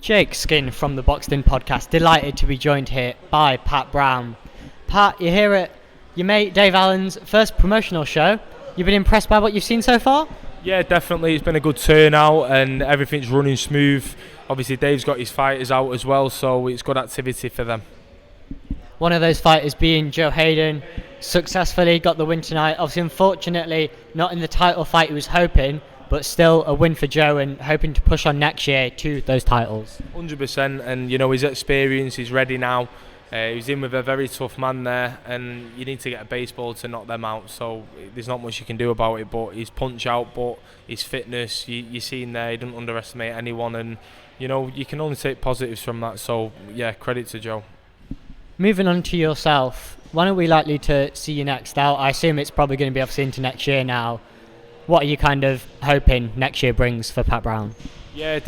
Jake Skin from the Boxed In podcast, delighted to be joined here by Pat Brown. Pat, you're here at your mate Dave Allen's first promotional show. You've been impressed by what you've seen so far? Yeah, definitely. It's been a good turnout and everything's running smooth. Obviously, Dave's got his fighters out as well, so it's good activity for them. One of those fighters being Joe Hayden, successfully got the win tonight. Obviously, unfortunately, not in the title fight he was hoping, but still a win for Joe and hoping to push on next year to those titles. 100%, and he's experienced, he's ready now. He's in with a very tough man there, and you need to get a baseball to knock them out, so there's not much you can do about it. But his punch out, but his fitness, you seen there, he doesn't underestimate anyone, and you can only take positives from that. So yeah, credit to Joe. Moving on to yourself, when are we likely to see you next out? I assume it's probably going to be obviously into next year now. What are you kind of hoping next year brings for Pat Brown? Yeah,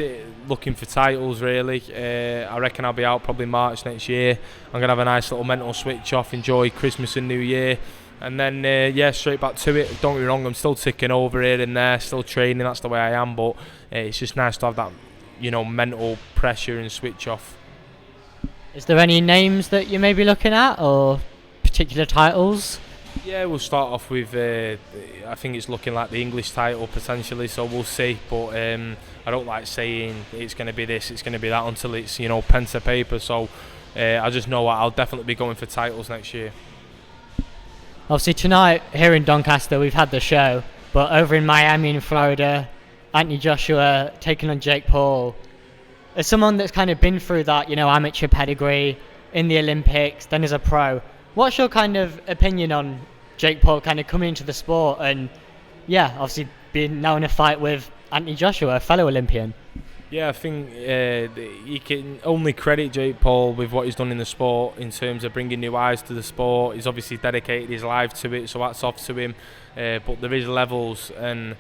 looking for titles really. I reckon I'll be out probably March next year. I'm going to have a nice little mental switch off, enjoy Christmas and New Year, and then straight back to it. Don't get me wrong, I'm still ticking over here and there, still training, that's the way I am, but it's just nice to have that mental pressure and switch off. Is there any names that you may be looking at or particular titles? Yeah, we'll start off with, I think it's looking like the English title potentially, so we'll see. But I don't like saying it's going to be this, it's going to be that until it's, pen to paper. So I just know I'll definitely be going for titles next year. Obviously tonight here in Doncaster we've had the show, but over in Miami in Florida, Anthony Joshua taking on Jake Paul. As someone that's kind of been through that, amateur pedigree in the Olympics, then as a pro, what's your kind of opinion on Jake Paul kind of coming into the sport and, obviously being now in a fight with Anthony Joshua, a fellow Olympian? Yeah, I think you can only credit Jake Paul with what he's done in the sport in terms of bringing new eyes to the sport. He's obviously dedicated his life to it, so that's off to him. But there is levels, and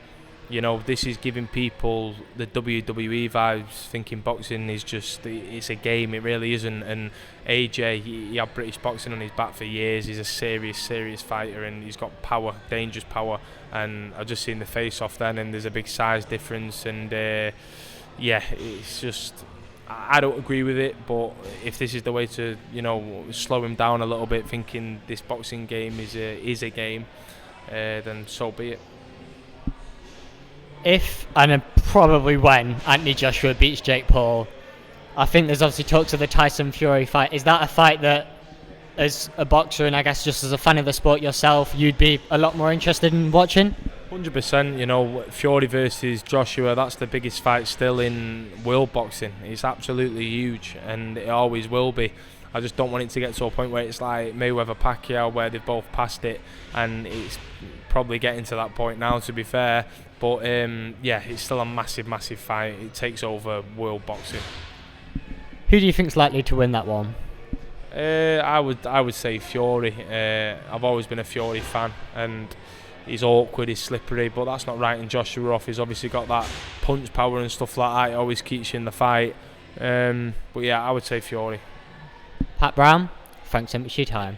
this is giving people the WWE vibes, thinking boxing is just, it's a game. It really isn't. And AJ, he had British boxing on his back for years. He's a serious fighter, and he's got power, dangerous power. And I've just seen the face-off then, and there's a big size difference. And it's just, I don't agree with it. But if this is the way to, slow him down a little bit, thinking this boxing game is a game, then so be it. If, and probably when, Anthony Joshua beats Jake Paul, I think there's obviously talks of the Tyson Fury fight. Is that a fight that, as a boxer and I guess just as a fan of the sport yourself, you'd be a lot more interested in watching? 100%. Fury versus Joshua, that's the biggest fight still in world boxing. It's absolutely huge, and it always will be. I just don't want it to get to a point where it's like Mayweather-Pacquiao, where they've both passed it, and it's probably getting to that point now, to be fair. But it's still a massive fight. It takes over world boxing. Who do you think's likely to win that one? I would say Fury. I've always been a Fury fan, and he's awkward, he's slippery, but that's not writing Joshua off. He's obviously got that punch power and stuff like that. He always keeps you in the fight. But yeah, I would say Fury. Pat Brown, thanks so much for your time.